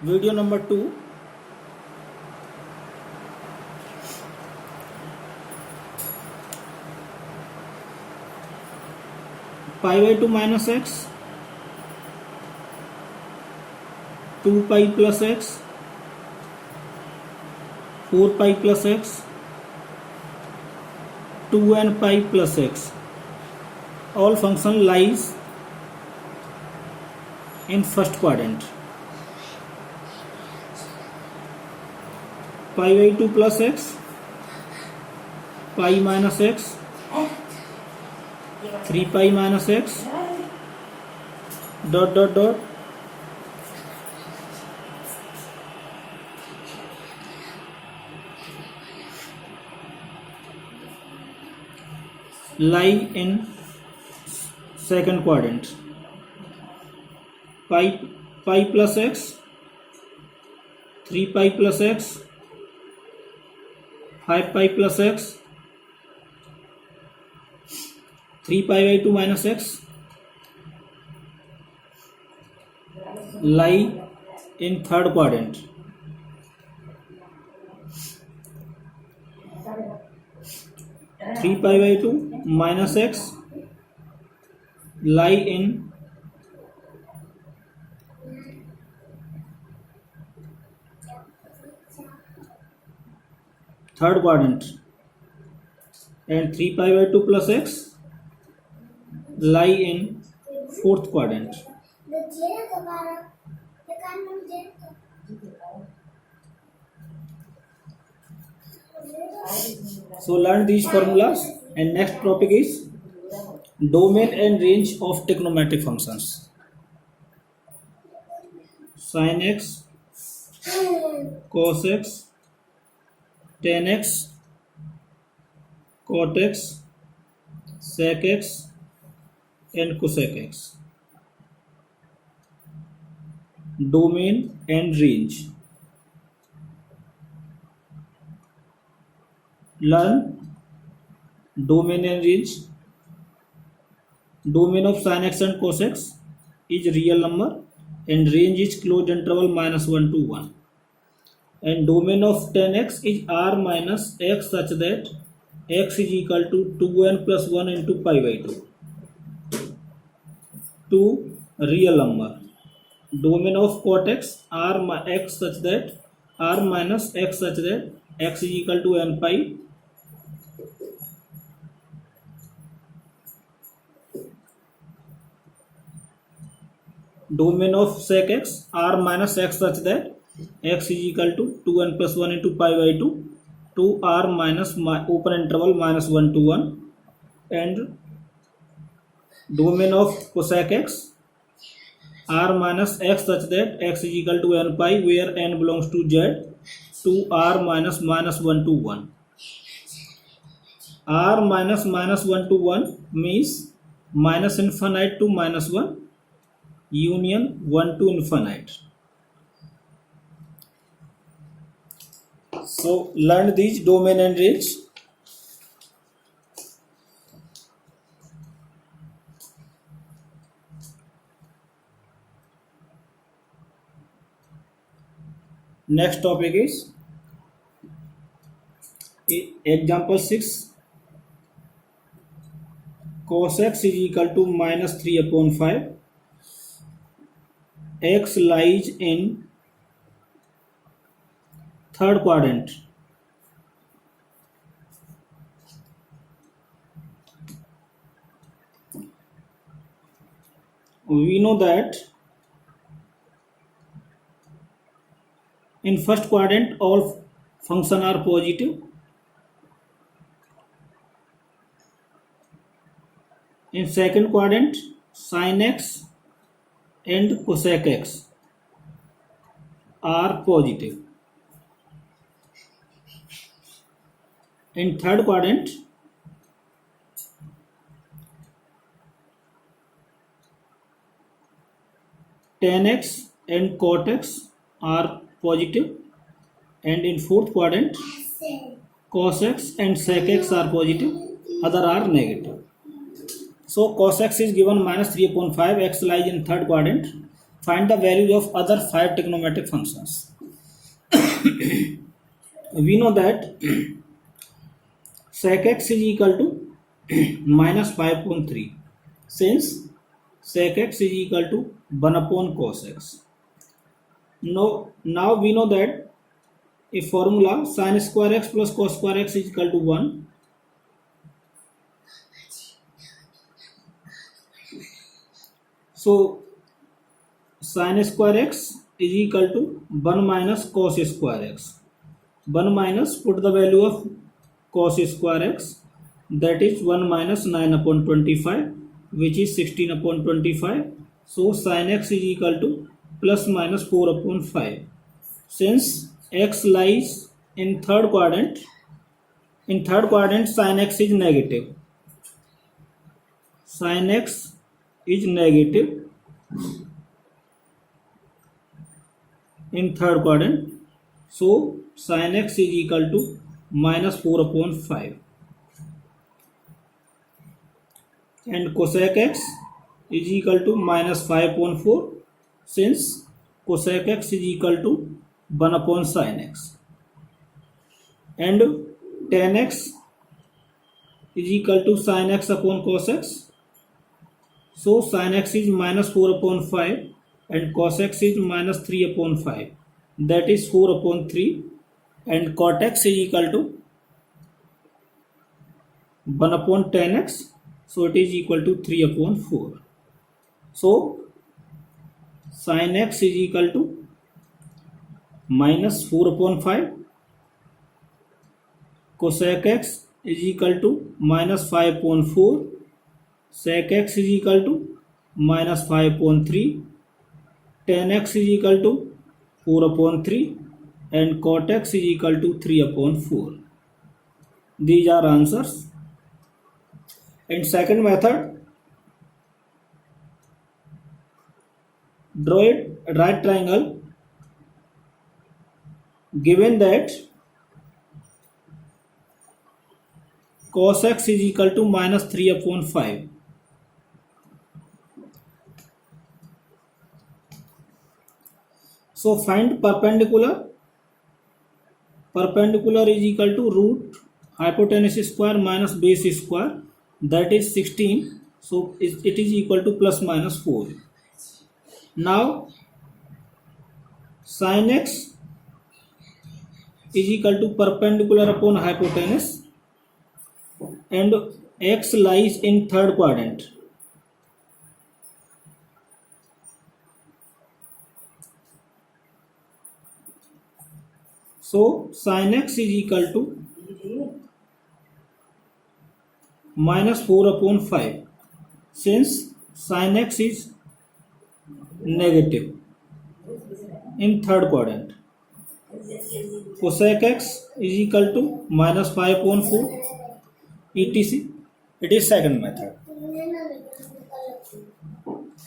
Video number 2. Pi by 2 minus x, 2 pi plus x, 4 pi plus x, 2n pi plus x. All function lies in first quadrant. Pi by 2 plus x, pi minus x, 3 pi minus x, dot dot dot, lie in second quadrant. Pi plus x, 3 pi plus x, 5 pi plus x, 3 pi by 2 minus x lie in third quadrant. Three pi by 2 minus x lie in third quadrant, and 3 pi by 2 plus x lie in fourth quadrant. So learn these formulas, and next topic is domain and range of trigonometric functions. Sin x, cos x, tan x, cot x, sec x and cosec x. Domain and range. Learn domain and range. Domain of sin x and cos x is real number, and range is closed interval -1 to 1. And domain of tan x is r minus x such that x is equal to 2n plus 1 into pi by 2. To real number. Domain of cot x, r x such that r minus x such that x is equal to n pi. Domain of sec x, r minus x such that x is equal to 2n plus 1 into pi by 2 to r minus open interval -1 to 1. And domain of cosec x, r minus x such that x is equal to n pi where n belongs to z to r minus -1 to 1. R minus -1 to 1 means minus infinite to -1 union 1 to infinite. So learn these domain and range. Next topic is example 6. Cos x is equal to -3 upon 5. X lies in third quadrant. We know that in first quadrant all functions are positive. In second quadrant sin x and cosec x are positive. In third quadrant tan x and cot x are positive, and in fourth quadrant cos x and sec x are positive, other are negative. So cos x is given -3 upon 5, x lies in third quadrant. Find the values of other 5 trigonometric functions. We know that sec x is equal to minus 5.3, since sec x is equal to 1 upon cos x. Now we know that a formula sin square x plus cos square x is equal to 1. So sin square x is equal to 1 minus cos square x. 1 minus, put the value of cos square x, that is 1 minus 9 upon 25, which is 16 upon 25. So sin x is equal to plus minus 4 upon 5. Since x lies in third quadrant, sin x is negative. Sin x is negative in third quadrant. So sin x is equal to minus 4 upon 5. And cosec x is equal to minus 5 upon 4, since cosec x is equal to 1 upon sin x. And tan x is equal to sin x upon cos x. So sin x is minus 4 upon 5 and cos x is minus 3 upon 5. That is 4 upon 3, and cot x is equal to 1 upon tan x. So it is equal to 3 upon 4. So sin x is equal to minus 4 upon 5. Cosec x is equal to minus 5 upon 4. Sec x is equal to minus 5 upon 3. Tan x is equal to 4 upon 3. And cot x is equal to 3 upon 4. These are answers. And second method, draw a right triangle given that cos x is equal to minus 3 upon 5. So find perpendicular. Perpendicular is equal to root hypotenuse square minus base square, that is 16. So it is equal to plus minus 4. Now sin x is equal to perpendicular upon hypotenuse, and x lies in third quadrant. So sin x is equal to minus 4 upon 5, since sin x is negative in third quadrant. Cosec x is equal to minus 5 upon 4, etc. It is second method.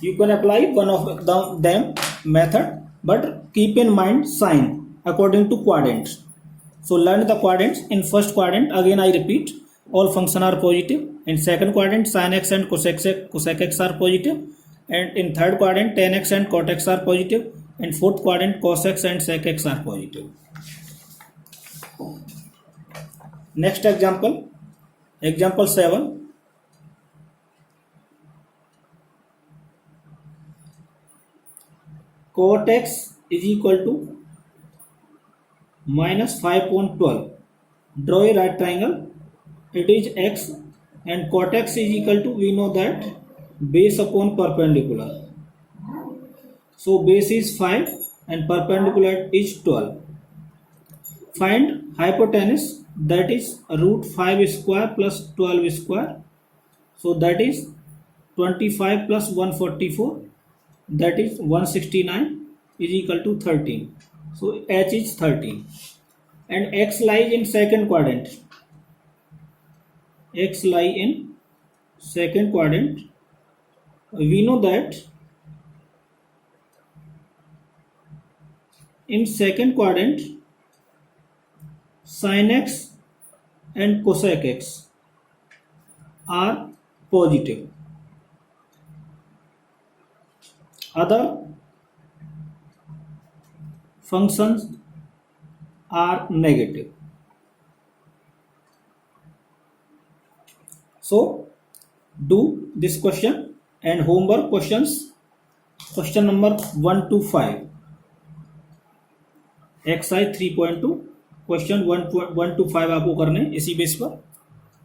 You can apply one of them method, but keep in mind sign according to quadrants. So learn the quadrants. In first quadrant, again I repeat, all functions are positive. In second quadrant, sin x and cosec x are positive. And in third quadrant, tan x and cot x are positive. In fourth quadrant, cos x and sec x are positive. Next example, example 7. Cot x is equal to minus 5 upon 12. Draw a right triangle. It is x, and cot x is equal to, we know that, base upon perpendicular. So base is 5 and perpendicular is 12. Find hypotenuse, that is root 5 square plus 12 square. So that is 25 plus 144, that is 169, is equal to 13. So h is 13. And x lies in second quadrant. X lie in second quadrant. We know that in second quadrant, sin x and cosec x are positive. Other functions are negative. So do this question and homework questions. Question number 1 to 5. XI 3.2 question 1 to 5 आपको करने इसी base पर.